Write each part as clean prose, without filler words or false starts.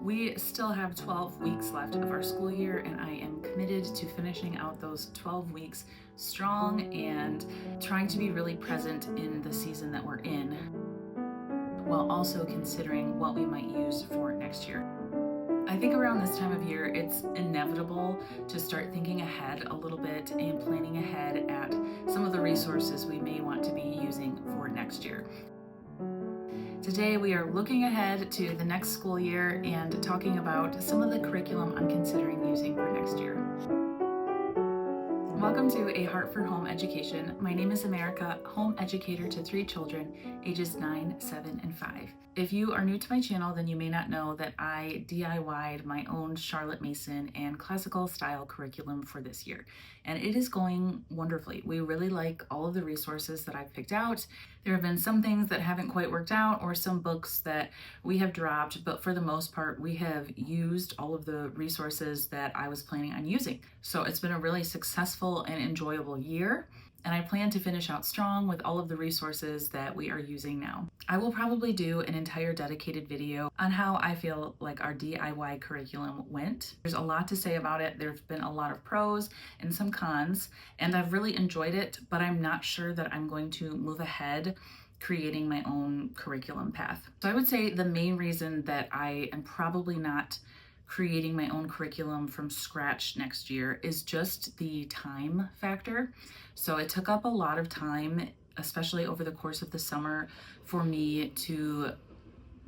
We still have 12 weeks left of our school year, and I am committed to finishing out those 12 weeks strong and trying to be really present in the season that we're in, while also considering what we might use for next year. I think around this time of year, it's inevitable to start thinking ahead a little bit and planning ahead at some of the resources we may want to be using for next year. Today we are looking ahead to the next school year and talking about some of the curriculum I'm considering using for next year. Welcome to A Heart for Home Education. My name is America, home educator to 3 children, ages 9, 7, and 5. If you are new to my channel, then you may not know that I DIY'd my own Charlotte Mason and classical style curriculum for this year, and it is going wonderfully. We really like all of the resources that I've picked out. There have been some things that haven't quite worked out or some books that we have dropped, but for the most part, we have used all of the resources that I was planning on using. So it's been a really successful and enjoyable year, and I plan to finish out strong with all of the resources that we are using now. I will probably do an entire dedicated video on how I feel like our DIY curriculum went. There's a lot to say about it. There's been a lot of pros and some cons, and I've really enjoyed it, but I'm not sure that I'm going to move ahead creating my own curriculum path. So I would say the main reason that I am probably not creating my own curriculum from scratch next year is just the time factor. So it took up a lot of time, especially over the course of the summer, for me to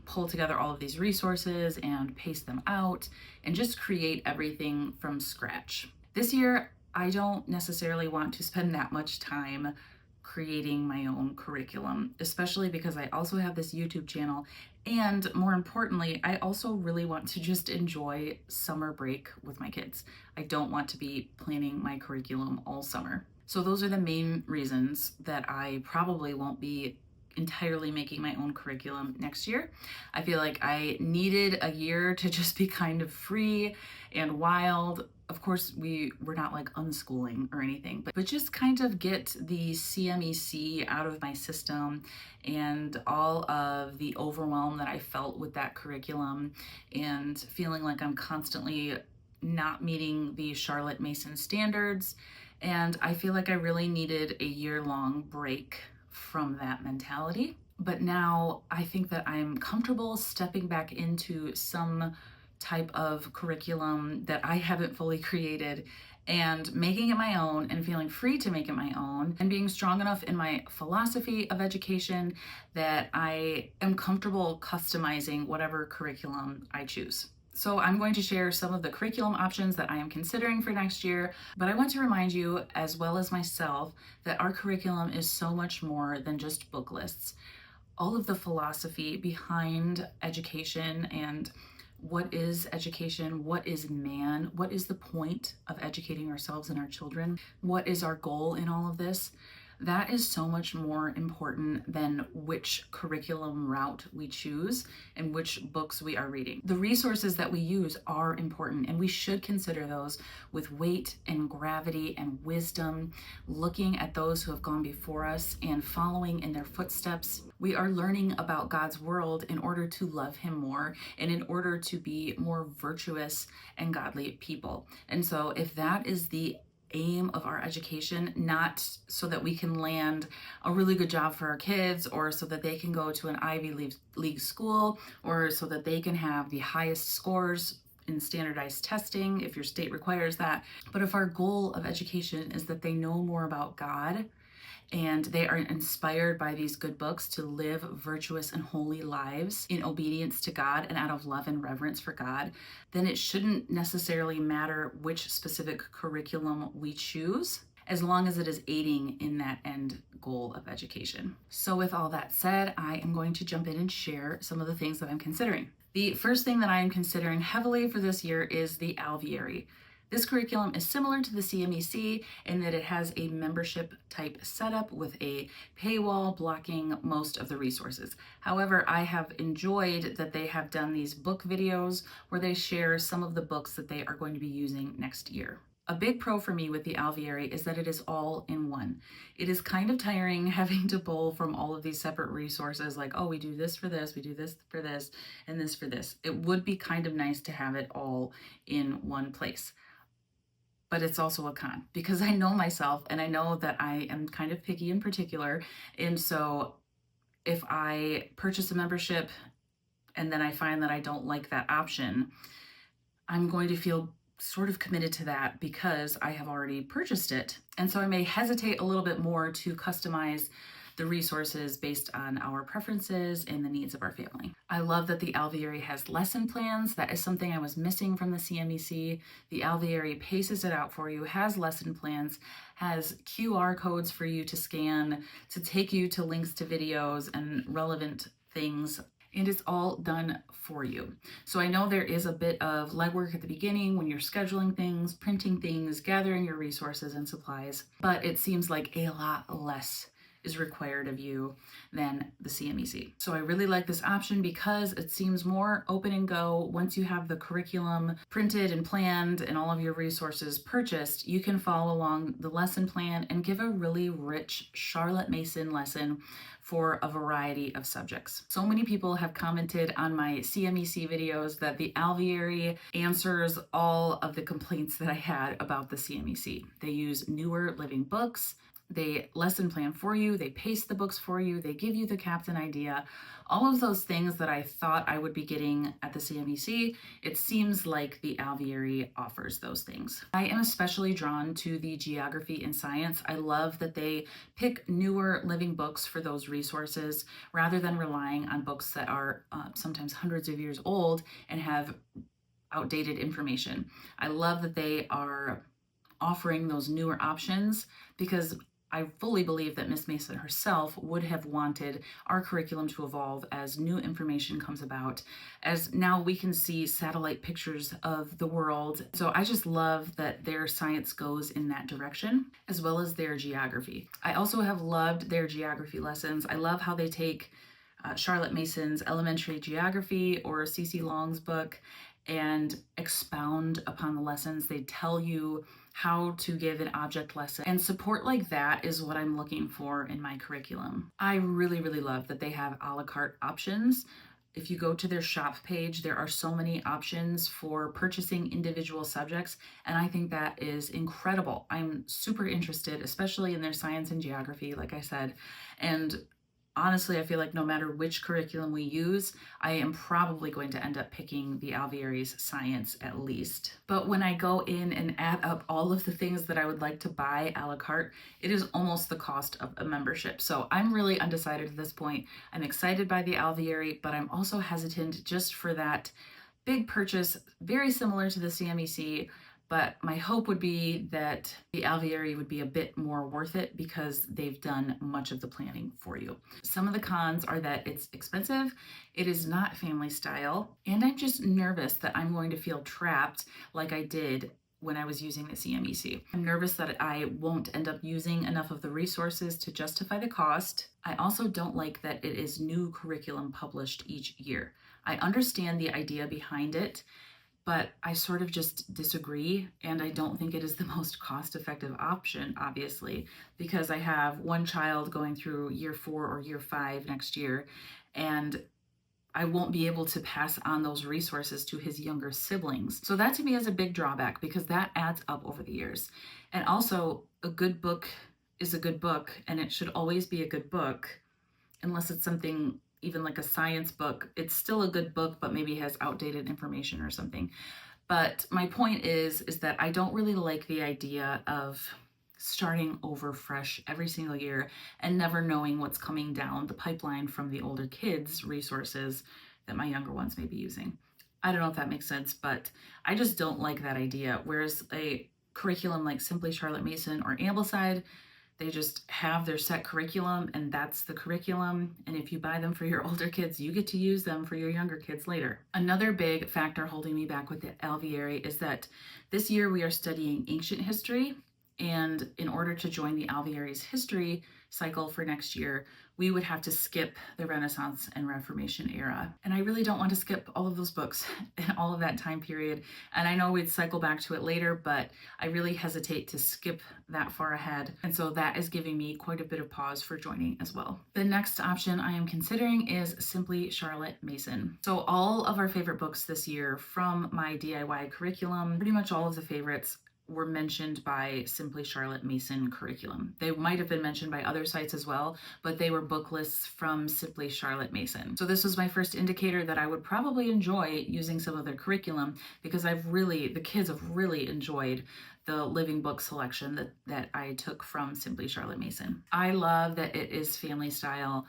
pull together all of these resources and paste them out and just create everything from scratch. This year, I don't necessarily want to spend that much time creating my own curriculum, especially because I also have this YouTube channel, and more importantly, I also really want to just enjoy summer break with my kids. I don't want to be planning my curriculum all summer. So those are the main reasons that I probably won't be entirely making my own curriculum next year. I feel like I needed a year to just be kind of free and wild. Of course, we're not like unschooling or anything, but just kind of get the CMEC out of my system and all of the overwhelm that I felt with that curriculum and feeling like I'm constantly not meeting the Charlotte Mason standards. And I feel like I really needed a year-long break from that mentality. But now I think that I'm comfortable stepping back into some type of curriculum that I haven't fully created and making it my own and feeling free to make it my own and being strong enough in my philosophy of education that I am comfortable customizing whatever curriculum I choose. So I'm going to share some of the curriculum options that I am considering for next year, but I want to remind you, as well as myself, that our curriculum is so much more than just book lists. All of the philosophy behind education and what is education, what is man, what is the point of educating ourselves and our children, what is our goal in all of this, that is so much more important than which curriculum route we choose and which books we are reading. The resources that we use are important, and we should consider those with weight and gravity and wisdom, looking at those who have gone before us and following in their footsteps. We are learning about God's world in order to love Him more and in order to be more virtuous and godly people. And so if that is the aim of our education, not so that we can land a really good job for our kids or so that they can go to an Ivy League school or so that they can have the highest scores in standardized testing if your state requires that. But if our goal of education is that they know more about God and they are inspired by these good books to live virtuous and holy lives in obedience to God and out of love and reverence for God, then it shouldn't necessarily matter which specific curriculum we choose, as long as it is aiding in that end goal of education. So with all that said, I am going to jump in and share some of the things that I'm considering. The first thing that I am considering heavily for this year is the Alveary. This curriculum is similar to the CMEC in that it has a membership type setup with a paywall blocking most of the resources. However, I have enjoyed that they have done these book videos where they share some of the books that they are going to be using next year. A big pro for me with the Alveary is that it is all in one. It is kind of tiring having to pull from all of these separate resources like, oh, we do this for this, we do this for this, and this for this. It would be kind of nice to have it all in one place. But it's also a con because I know myself and I know that I am kind of picky in particular. And so if I purchase a membership and then I find that I don't like that option, I'm going to feel sort of committed to that because I have already purchased it. And so I may hesitate a little bit more to customize the resources based on our preferences and the needs of our family. I love that the Alveary has lesson plans. That is something I was missing from the CMEC. The Alveary paces it out for you, has lesson plans, has QR codes for you to scan to take you to links to videos and relevant things, and it's all done for you. So I know there is a bit of legwork at the beginning when you're scheduling things, printing things, gathering your resources and supplies, but it seems like a lot less is required of you than the CMEC. So I really like this option because it seems more open and go. Once you have the curriculum printed and planned and all of your resources purchased, you can follow along the lesson plan and give a really rich Charlotte Mason lesson for a variety of subjects. So many people have commented on my CMEC videos that the Alveary answers all of the complaints that I had about the CMEC. They use newer living books, they lesson plan for you, they paste the books for you, they give you the captain idea, all of those things that I thought I would be getting at the CMEC. It seems like the Alveary offers those things. I am especially drawn to the geography and science. I love that they pick newer living books for those resources rather than relying on books that are sometimes hundreds of years old and have outdated information. I love that they are offering those newer options because I fully believe that Miss Mason herself would have wanted our curriculum to evolve as new information comes about, as now we can see satellite pictures of the world. So I just love that their science goes in that direction, as well as their geography. I also have loved their geography lessons. I love how they take Charlotte Mason's elementary geography or C.C. Long's book and expound upon the lessons. They tell you how to give an object lesson, and support like that is what I'm looking for in my curriculum. I really, really love that they have a la carte options. If you go to their shop page, there are so many options for purchasing individual subjects, and I think that is incredible. I'm super interested, especially in their science and geography, like I said, and honestly, I feel like no matter which curriculum we use, I am probably going to end up picking the Alveary's science at least. But when I go in and add up all of the things that I would like to buy a la carte, it is almost the cost of a membership. So I'm really undecided at this point. I'm excited by the Alveary, but I'm also hesitant just for that big purchase, very similar to the CMEC. But my hope would be that the Alveary would be a bit more worth it because they've done much of the planning for you. Some of the cons are that it's expensive, it is not family style, and I'm just nervous that I'm going to feel trapped like I did when I was using the CMEC. I'm nervous that I won't end up using enough of the resources to justify the cost. I also don't like that it is new curriculum published each year. I understand the idea behind it, but I sort of just disagree, and I don't think it is the most cost-effective option, obviously, because I have one child going through year 4 or year 5 next year, and I won't be able to pass on those resources to his younger siblings. So that to me is a big drawback because that adds up over the years. And also, a good book is a good book, and it should always be a good book, unless it's something even like a science book. It's still a good book, but maybe has outdated information or something. But my point is that I don't really like the idea of starting over fresh every single year and never knowing what's coming down the pipeline from the older kids' resources that my younger ones may be using. I don't know if that makes sense, but I just don't like that idea. Whereas a curriculum like Simply Charlotte Mason or Ambleside, they just have their set curriculum and that's the curriculum. And if you buy them for your older kids, you get to use them for your younger kids later. Another big factor holding me back with the Alveary is that this year we are studying ancient history. And in order to join the Alveary's history cycle for next year, we would have to skip the Renaissance and Reformation era. And I really don't want to skip all of those books and all of that time period. And I know we'd cycle back to it later, but I really hesitate to skip that far ahead. And so that is giving me quite a bit of pause for joining as well. The next option I am considering is Simply Charlotte Mason. So all of our favorite books this year from my DIY curriculum, pretty much all of the favorites were mentioned by Simply Charlotte Mason curriculum. They might have been mentioned by other sites as well, but they were book lists from Simply Charlotte Mason. So this was my first indicator that I would probably enjoy using some of their curriculum, because the kids have really enjoyed the living book selection that I took from Simply Charlotte Mason. I love that it is family style.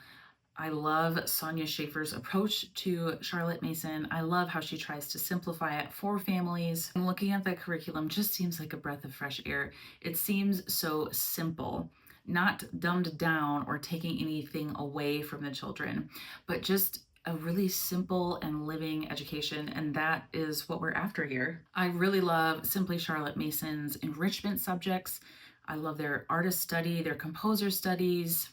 I love Sonia Schaefer's approach to Charlotte Mason. I love how she tries to simplify it for families. And looking at that curriculum just seems like a breath of fresh air. It seems so simple, not dumbed down or taking anything away from the children, but just a really simple and living education, and that is what we're after here. I really love Simply Charlotte Mason's enrichment subjects. I love their artist study, their composer studies.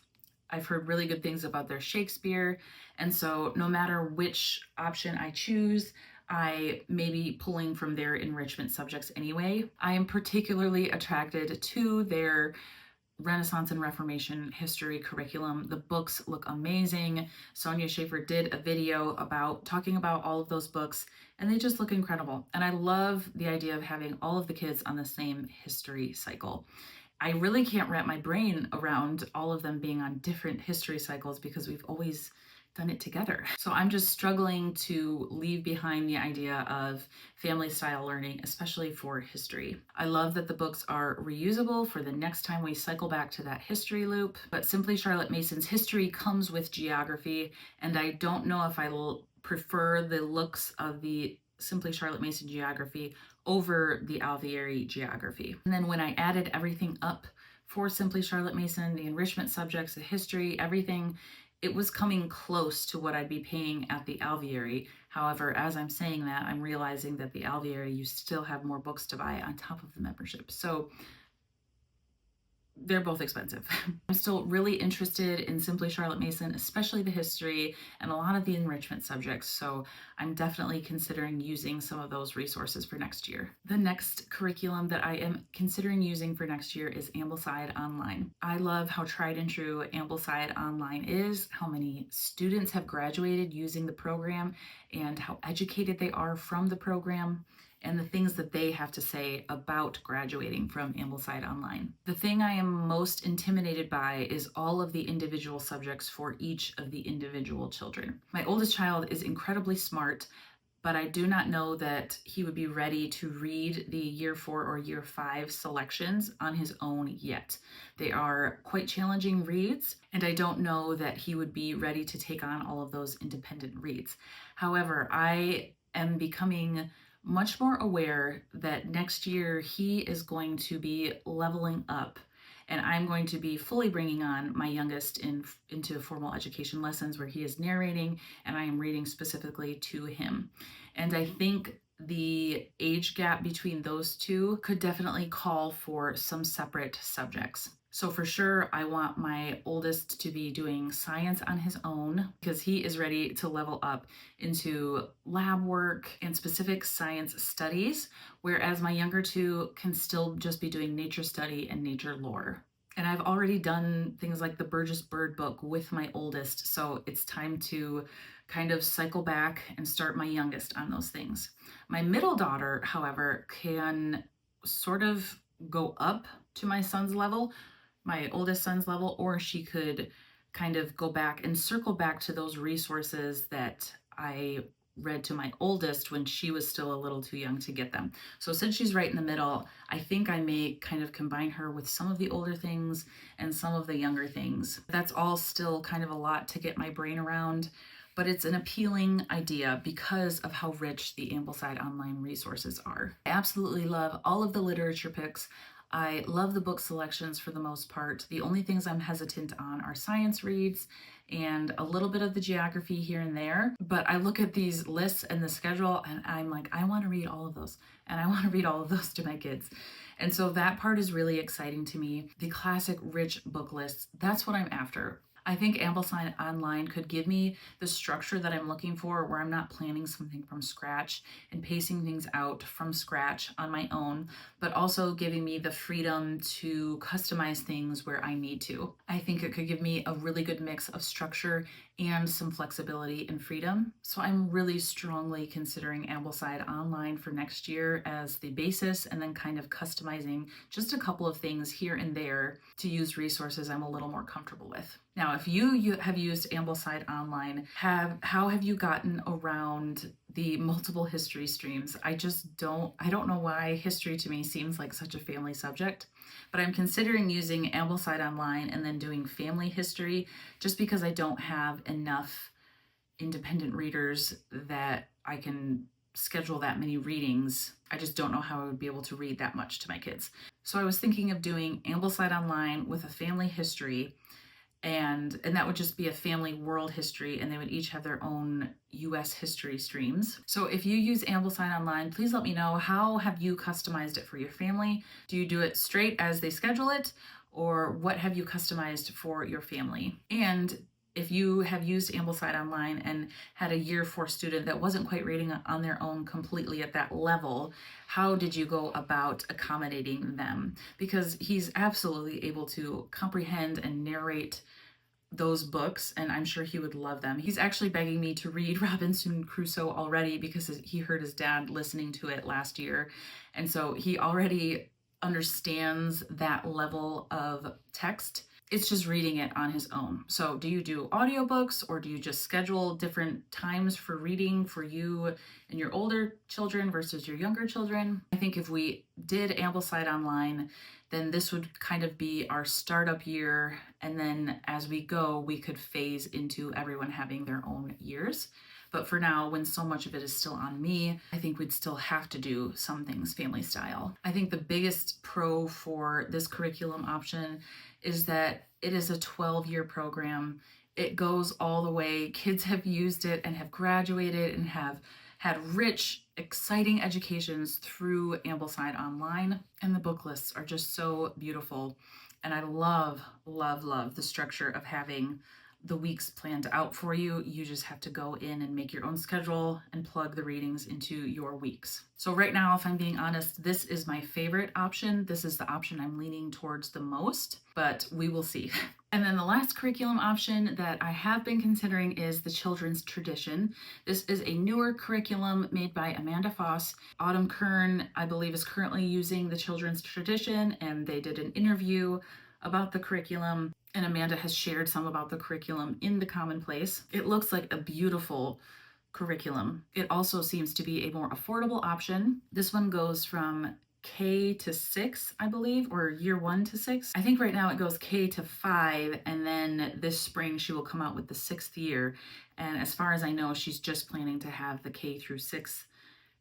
I've heard really good things about their Shakespeare, and so no matter which option I choose, I may be pulling from their enrichment subjects anyway. I am particularly attracted to their Renaissance and Reformation history curriculum. The books look amazing. Sonia Schaefer did a video talking about all of those books, and they just look incredible. And I love the idea of having all of the kids on the same history cycle. I really can't wrap my brain around all of them being on different history cycles because we've always done it together. So I'm just struggling to leave behind the idea of family style learning, especially for history. I love that the books are reusable for the next time we cycle back to that history loop, but Simply Charlotte Mason's history comes with geography, and I don't know if I will prefer the looks of the Simply Charlotte Mason geography over the Alveary geography. And then when I added everything up for Simply Charlotte Mason, the enrichment subjects, the history, everything, it was coming close to what I'd be paying at the Alveary. However, as I'm saying that, I'm realizing that the Alveary, you still have more books to buy on top of the membership. So they're both expensive. I'm still really interested in Simply Charlotte Mason, especially the history and a lot of the enrichment subjects. So I'm definitely considering using some of those resources for next year. The next curriculum that I am considering using for next year is Ambleside Online. I love how tried and true Ambleside Online is, how many students have graduated using the program, and how educated they are from the program, and the things that they have to say about graduating from Ambleside Online. The thing I am most intimidated by is all of the individual subjects for each of the individual children. My oldest child is incredibly smart, but I do not know that he would be ready to read the year 4 or year 5 selections on his own yet. They are quite challenging reads, and I don't know that he would be ready to take on all of those independent reads. However, I am becoming much more aware that next year he is going to be leveling up, and I'm going to be fully bringing on my youngest into formal education lessons where he is narrating and I am reading specifically to him. And I think the age gap between those two could definitely call for some separate subjects. So for sure, I want my oldest to be doing science on his own because he is ready to level up into lab work and specific science studies, whereas my younger two can still just be doing nature study and nature lore. And I've already done things like the Burgess Bird book with my oldest, so it's time to kind of cycle back and start my youngest on those things. My middle daughter, however, can sort of go up to my son's level, my oldest son's level, or she could kind of go back and circle back to those resources that I read to my oldest when she was still a little too young to get them. So since she's right in the middle, I think I may kind of combine her with some of the older things and some of the younger things. That's all still kind of a lot to get my brain around, but it's an appealing idea because of how rich the Ambleside Online resources are. I absolutely love all of the literature picks. I love the book selections for the most part. The only things I'm hesitant on are science reads and a little bit of the geography here and there. But I look at these lists and the schedule and I'm like, I want to read all of those. And I want to read all of those to my kids. And so that part is really exciting to me. The classic rich book lists, that's what I'm after. I think Ambleside Online could give me the structure that I'm looking for, where I'm not planning something from scratch and pacing things out from scratch on my own, but also giving me the freedom to customize things where I need to. I think it could give me a really good mix of structure and some flexibility and freedom. So I'm really strongly considering Ambleside Online for next year as the basis, and then kind of customizing just a couple of things here and there to use resources I'm a little more comfortable with. Now, if you have used Ambleside Online, how have you gotten around the multiple history streams? I don't know why history to me seems like such a family subject, but I'm considering using Ambleside Online and then doing family history, just because I don't have enough independent readers that I can schedule that many readings. I just don't know how I would be able to read that much to my kids. So I was thinking of doing Ambleside Online with a family history, and that would just be a family world history, and they would each have their own US history streams. So if you use Ambleside Online, please let me know, how have you customized it for your family? Do you do it straight as they schedule it, or what have you customized for your family? And if you have used Ambleside Online and had a year 4 student that wasn't quite reading on their own completely at that level, how did you go about accommodating them? Because he's absolutely able to comprehend and narrate those books, and I'm sure he would love them. He's actually begging me to read Robinson Crusoe already because he heard his dad listening to it last year, and so he already understands that level of text. It's just reading it on his own. So do you do audiobooks, or do you just schedule different times for reading for you and your older children versus your younger children? I think if we did Ambleside Online, then this would kind of be our startup year. And then as we go, we could phase into everyone having their own years. But for now, when so much of it is still on me, I think we'd still have to do some things family style. I think the biggest pro for this curriculum option is that it is a 12-year program. It goes all the way. Kids have used it and have graduated and have had rich, exciting educations through Ambleside Online, and the book lists are just so beautiful. And I love, love, love the structure of having the weeks planned out for you. You just have to go in and make your own schedule and plug the readings into your weeks. So right now, if I'm being honest, this is my favorite option. This is the option I'm leaning towards the most, but we will see. And then the last curriculum option that I have been considering is the Children's Tradition. This is a newer curriculum made by Amanda Foss. Autumn Kern, I believe, is currently using the Children's Tradition, and they did an interview about the curriculum, and Amanda has shared some about the curriculum in the Commonplace. It looks like a beautiful curriculum. It also seems to be a more affordable option. This one goes from K to 6, I believe, or year 1 to 6. I think right now it goes K to 5, and then this spring she will come out with the 6th year. And as far as I know, she's just planning to have the K through 6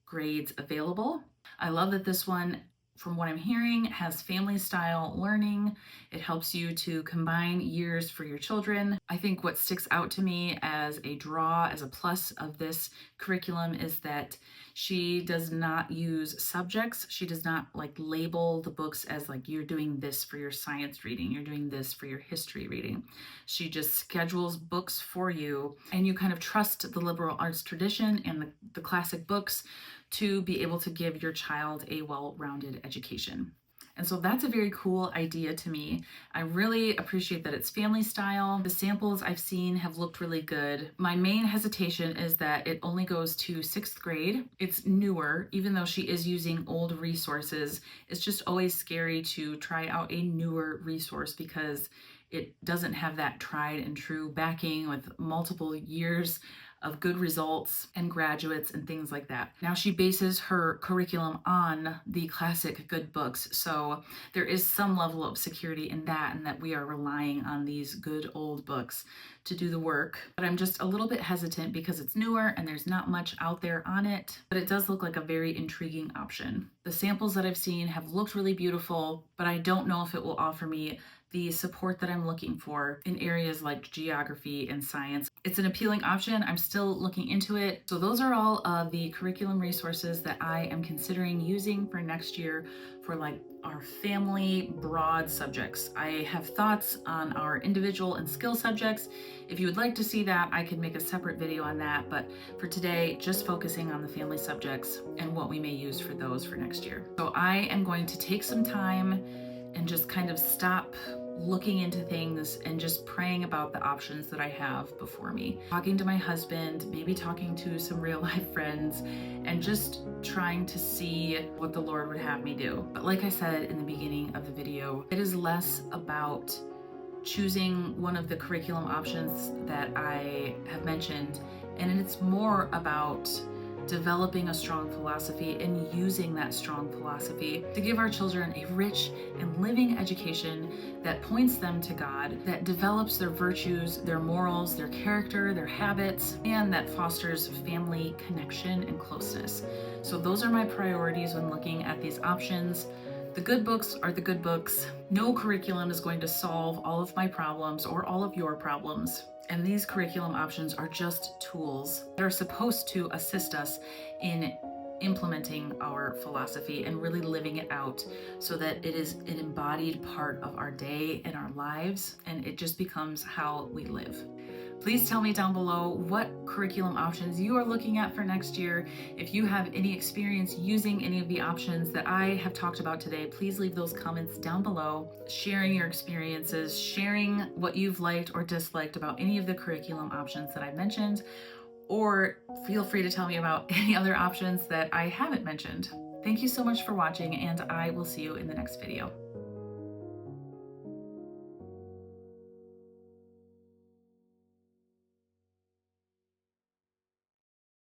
grades available. I love that this one, from what I'm hearing, has family style learning. It helps you to combine years for your children. I think what sticks out to me as a draw, as a plus of this curriculum, is that she does not use subjects. She does not label the books as you're doing this for your science reading, you're doing this for your history reading. She just schedules books for you, and you kind of trust the liberal arts tradition and the classic books to be able to give your child a well-rounded education. And so that's a very cool idea to me. I really appreciate that it's family style. The samples I've seen have looked really good. My main hesitation is that it only goes to 6th grade. It's newer, even though she is using old resources. It's just always scary to try out a newer resource because it doesn't have that tried and true backing with multiple years of good results and graduates and things like that. Now she bases her curriculum on the classic good books, so there is some level of security in that, and that we are relying on these good old books to do the work. But I'm just a little bit hesitant because it's newer and there's not much out there on it, but it does look like a very intriguing option. The samples that I've seen have looked really beautiful, but I don't know if it will offer me the support that I'm looking for in areas like geography and science. It's an appealing option. I'm still looking into it. So those are all of the curriculum resources that I am considering using for next year for like our family broad subjects. I have thoughts on our individual and skill subjects. If you would like to see that, I could make a separate video on that, but for today, just focusing on the family subjects and what we may use for those for next year. So I am going to take some time and just kind of stop looking into things and just praying about the options that I have before me. Talking to my husband, maybe talking to some real life friends, and just trying to see what the Lord would have me do. But like I said in the beginning of the video, it is less about choosing one of the curriculum options that I have mentioned, and it's more about developing a strong philosophy and using that strong philosophy to give our children a rich and living education that points them to God, that develops their virtues, their morals, their character, their habits, and that fosters family connection and closeness. So those are my priorities when looking at these options. The good books are the good books. No curriculum is going to solve all of my problems or all of your problems. And these curriculum options are just tools that are supposed to assist us in implementing our philosophy and really living it out so that it is an embodied part of our day and our lives, and it just becomes how we live. Please tell me down below what curriculum options you are looking at for next year. If you have any experience using any of the options that I have talked about today, please leave those comments down below, sharing your experiences, sharing what you've liked or disliked about any of the curriculum options that I mentioned, or feel free to tell me about any other options that I haven't mentioned. Thank you so much for watching, and I will see you in the next video.